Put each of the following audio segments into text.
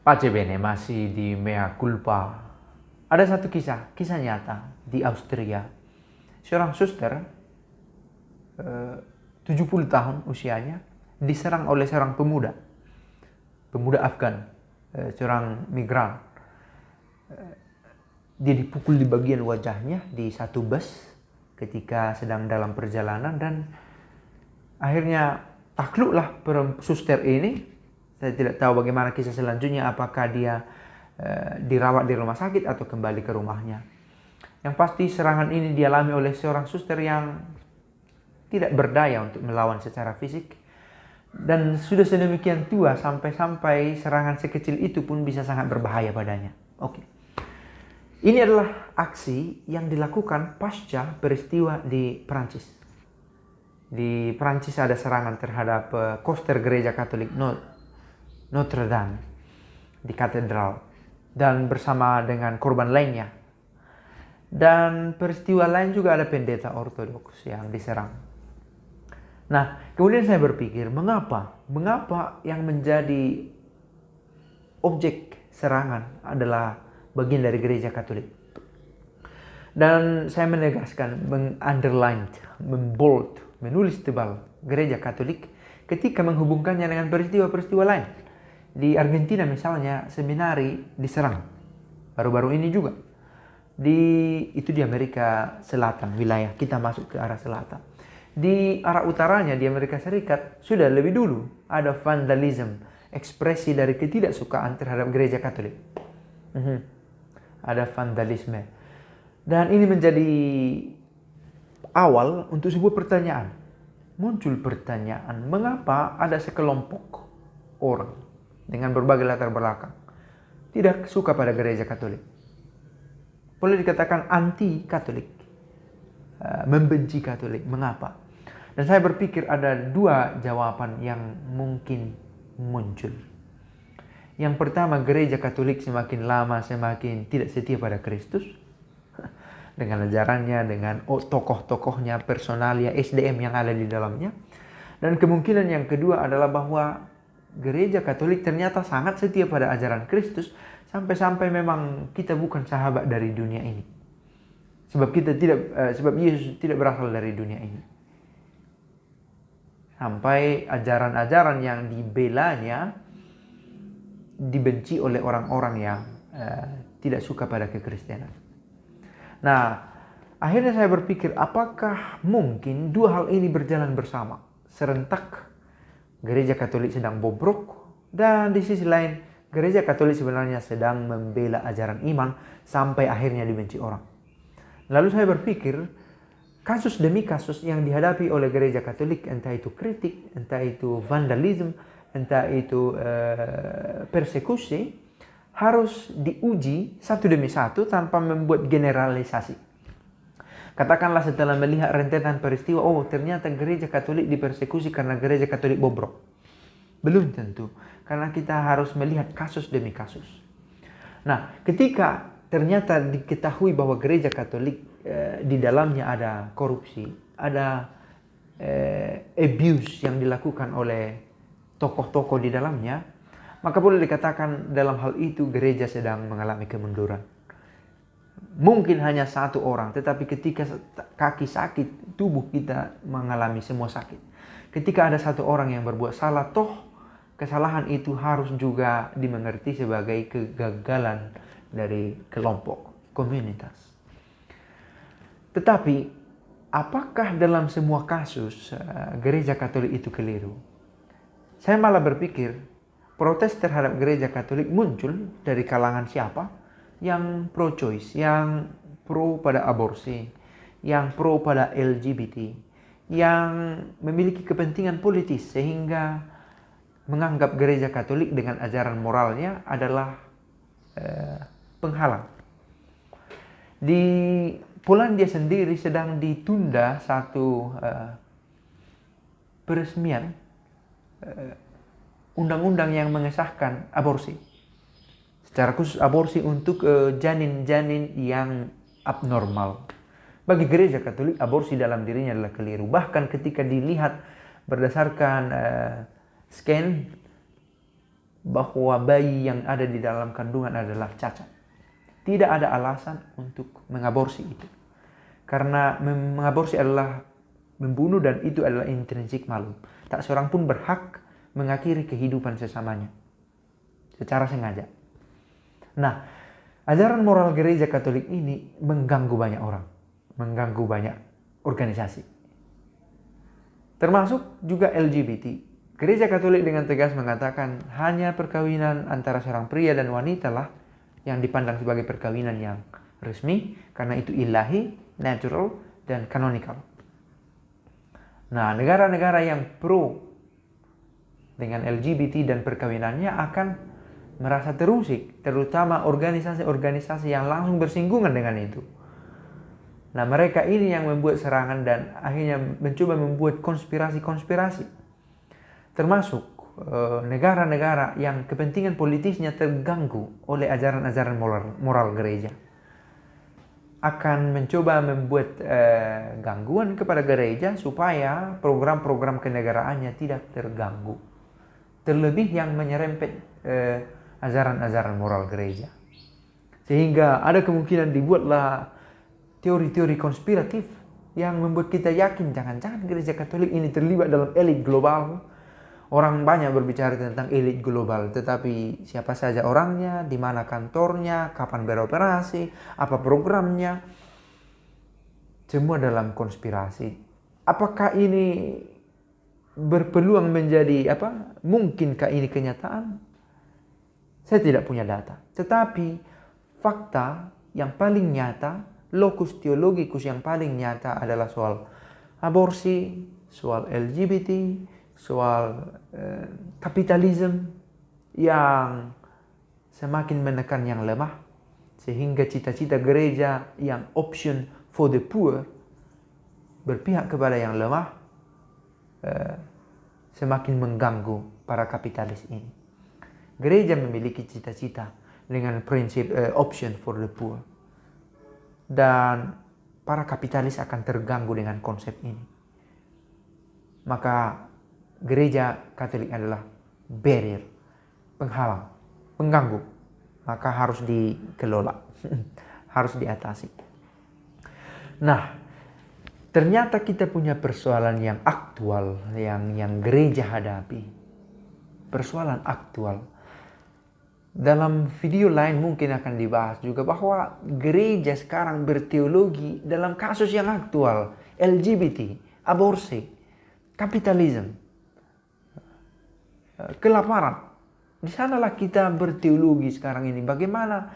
Pace bene, masih di mea culpa. Ada satu kisah nyata di Austria. Seorang suster, 70 tahun usianya, diserang oleh seorang pemuda Afgan, seorang migran. Dia dipukul di bagian wajahnya di satu bus ketika sedang dalam perjalanan dan akhirnya takluklah suster ini. Saya tidak tahu bagaimana kisah selanjutnya, apakah dia dirawat di rumah sakit atau kembali ke rumahnya. Yang pasti serangan ini dialami oleh seorang suster yang tidak berdaya untuk melawan secara fisik. Dan sudah sedemikian tua sampai serangan sekecil itu pun bisa sangat berbahaya padanya. Oke. Ini adalah aksi yang dilakukan pasca peristiwa di Prancis. Di Prancis ada serangan terhadap koster gereja Katolik Notre Dame di katedral dan bersama dengan korban lainnya. Dan peristiwa lain juga ada pendeta ortodoks yang diserang. Nah, kemudian saya berpikir, mengapa yang menjadi objek serangan adalah bagian dari gereja Katolik? Dan saya menegaskan, underline, membold, menulis tebal gereja Katolik ketika menghubungkannya dengan peristiwa-peristiwa lain. Di Argentina misalnya, seminari diserang baru-baru ini juga. Itu di Amerika Selatan, wilayah kita masuk ke arah selatan. Di arah utaranya, di Amerika Serikat, sudah lebih dulu ada vandalisme, ekspresi dari ketidaksukaan terhadap gereja Katolik. Ada vandalisme. Dan ini menjadi awal untuk sebuah pertanyaan. Muncul pertanyaan, mengapa ada sekelompok orang dengan berbagai latar belakang tidak suka pada gereja Katolik? Boleh dikatakan anti-Katolik, membenci Katolik. Mengapa? Dan saya berpikir ada dua jawaban yang mungkin muncul. Yang pertama, gereja Katolik semakin lama semakin tidak setia pada Kristus dengan ajarannya, dengan tokoh-tokohnya, personalia, SDM yang ada di dalamnya. Dan kemungkinan yang kedua adalah bahwa gereja Katolik ternyata sangat setia pada ajaran Kristus sampai-sampai memang kita bukan sahabat dari dunia ini. Sebab Yesus tidak berasal dari dunia ini. Sampai ajaran-ajaran yang dibelanya dibenci oleh orang-orang yang tidak suka pada kekristenan. Nah, akhirnya saya berpikir, apakah mungkin dua hal ini berjalan bersama? Serentak gereja Katolik sedang bobrok, dan di sisi lain gereja Katolik sebenarnya sedang membela ajaran iman sampai akhirnya dibenci orang. Lalu saya berpikir, kasus demi kasus yang dihadapi oleh gereja Katolik, entah itu kritik, entah itu vandalisme, entah itu persekusi, harus diuji satu demi satu tanpa membuat generalisasi. Katakanlah setelah melihat rentetan peristiwa, oh ternyata gereja Katolik dipersekusi karena gereja Katolik bobrok. Belum tentu, karena kita harus melihat kasus demi kasus. Nah, ketika ternyata diketahui bahwa gereja Katolik di dalamnya ada korupsi, ada abuse yang dilakukan oleh tokoh-tokoh di dalamnya, maka boleh dikatakan dalam hal itu gereja sedang mengalami kemunduran. Mungkin hanya satu orang, tetapi ketika kaki sakit, tubuh kita mengalami semua sakit. Ketika ada satu orang yang berbuat salah, toh kesalahan itu harus juga dimengerti sebagai kegagalan dari kelompok, komunitas. Tetapi, apakah dalam semua kasus gereja Katolik itu keliru? Saya malah berpikir, protes terhadap gereja Katolik muncul dari kalangan siapa? Yang pro-choice, yang pro pada aborsi, yang pro pada LGBT, yang memiliki kepentingan politis sehingga menganggap gereja Katolik dengan ajaran moralnya adalah penghalang. Di Polandia sendiri sedang ditunda satu peresmian undang-undang yang mengesahkan aborsi. Secara khusus aborsi untuk janin-janin yang abnormal. Bagi gereja Katolik, aborsi dalam dirinya adalah keliru. Bahkan ketika dilihat berdasarkan scan bahwa bayi yang ada di dalam kandungan adalah cacat. Tidak ada alasan untuk mengaborsi itu. Karena mengaborsi adalah membunuh dan itu adalah intrinsik malu. Tak seorang pun berhak mengakhiri kehidupan sesamanya secara sengaja. Nah, ajaran moral gereja Katolik ini mengganggu banyak orang, mengganggu banyak organisasi. Termasuk juga LGBT. Gereja Katolik dengan tegas mengatakan hanya perkawinan antara seorang pria dan wanita lah yang dipandang sebagai perkawinan yang resmi karena itu ilahi, natural, dan canonical. Nah, negara-negara yang pro dengan LGBT dan perkawinannya akan merasa terusik, terutama organisasi-organisasi yang langsung bersinggungan dengan itu. Nah, mereka ini yang membuat serangan dan akhirnya mencoba membuat konspirasi-konspirasi. Termasuk negara-negara yang kepentingan politisnya terganggu oleh ajaran-ajaran moral gereja. Akan mencoba membuat gangguan kepada gereja supaya program-program kenegaraannya tidak terganggu. Terlebih yang menyerempet ajaran-ajaran moral gereja. Sehingga ada kemungkinan dibuatlah teori-teori konspiratif yang membuat kita yakin jangan-jangan gereja Katolik ini terlibat dalam elit global. Orang banyak berbicara tentang elit global, tetapi siapa saja orangnya, di mana kantornya, kapan beroperasi, apa programnya, semua dalam konspirasi. Apakah ini berpeluang menjadi apa? Mungkinkah ini kenyataan? Saya tidak punya data. Tetapi fakta yang paling nyata, lokus teologikus yang paling nyata adalah soal aborsi, soal LGBT, soal kapitalisme yang semakin menekan yang lemah, sehingga cita-cita gereja yang option for the poor berpihak kepada yang lemah semakin mengganggu para kapitalis ini. Gereja memiliki cita-cita dengan prinsip option for the poor, dan para kapitalis akan terganggu dengan konsep ini. Maka gereja Katolik adalah barrier, penghalang, pengganggu. Maka harus dikelola, harus diatasi. Nah, ternyata kita punya persoalan yang aktual yang gereja hadapi. Persoalan aktual. Dalam video lain mungkin akan dibahas juga bahwa gereja sekarang berteologi dalam kasus yang aktual, LGBT, aborsi, kapitalisme, kelaparan. Di sanalah kita berteologi sekarang ini. Bagaimana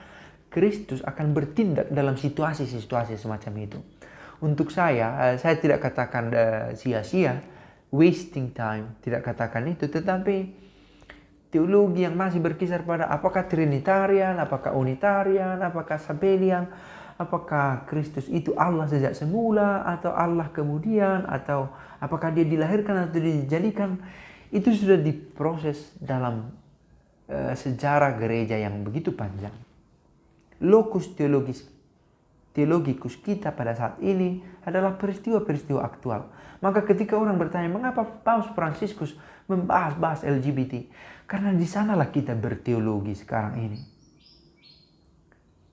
Kristus akan bertindak dalam situasi-situasi semacam itu. Untuk saya tidak katakan sia-sia, wasting time, tidak katakan itu. Tetapi teologi yang masih berkisar pada apakah Trinitarian, apakah Unitarian, apakah Sabellian, apakah Kristus itu Allah sejak semula atau Allah kemudian, atau apakah dia dilahirkan atau dijadikan. Itu sudah diproses dalam sejarah gereja yang begitu panjang. Lokus teologikus kita pada saat ini adalah peristiwa-peristiwa aktual. Maka ketika orang bertanya, mengapa Paus Fransiskus membahas LGBT? Karena di sanalah kita berteologi sekarang ini.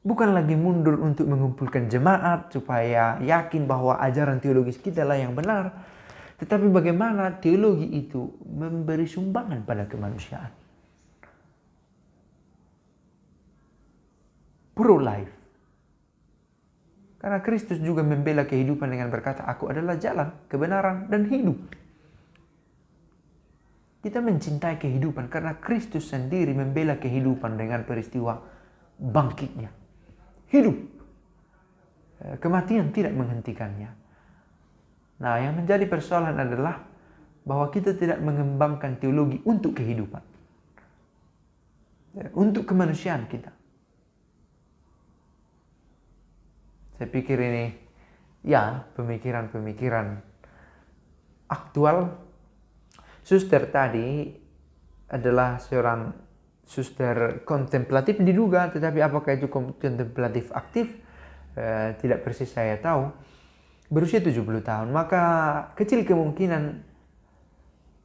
Bukan lagi mundur untuk mengumpulkan jemaat supaya yakin bahwa ajaran teologis kita lah yang benar. Tetapi bagaimana teologi itu memberi sumbangan pada kemanusiaan. Pro-life. Karena Kristus juga membela kehidupan dengan berkata, aku adalah jalan, kebenaran, dan hidup. Kita mencintai kehidupan karena Kristus sendiri membela kehidupan dengan peristiwa bangkitnya. Hidup. Kematian tidak menghentikannya. Nah, yang menjadi persoalan adalah bahwa kita tidak mengembangkan teologi untuk kehidupan. Untuk kemanusiaan kita. Saya pikir ini, ya, pemikiran-pemikiran aktual. Suster tadi adalah seorang suster kontemplatif diduga, tetapi apakah itu kontemplatif aktif? Tidak persis saya tahu. Berusia 70 tahun, maka kecil kemungkinan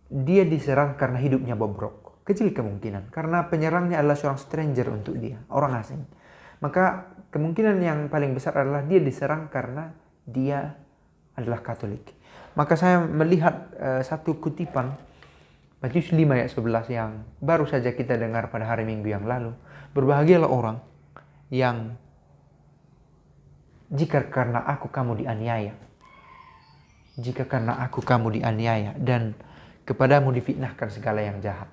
dia diserang karena hidupnya bobrok. Kecil kemungkinan, karena penyerangnya adalah seorang stranger untuk dia, orang asing. Maka kemungkinan yang paling besar adalah dia diserang karena dia adalah Katolik. Maka saya melihat satu kutipan Matius 5 ayat 11 yang baru saja kita dengar pada hari Minggu yang lalu. Berbahagialah orang yang jika karena aku kamu dianiaya. Jika karena aku kamu dianiaya dan kepadamu difitnahkan segala yang jahat.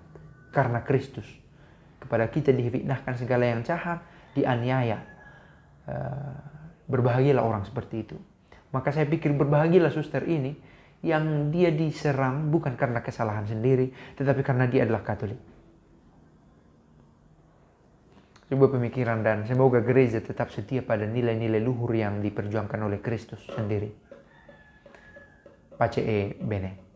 Karena Kristus. Kepada kita difitnahkan segala yang jahat, dianiaya. Berbahagialah orang seperti itu. Maka saya pikir berbahagialah suster ini yang dia diserang bukan karena kesalahan sendiri, tetapi karena dia adalah Katolik. Sebuah pemikiran, dan semoga gereja tetap setia pada nilai-nilai luhur yang diperjuangkan oleh Kristus sendiri. Pace e bene.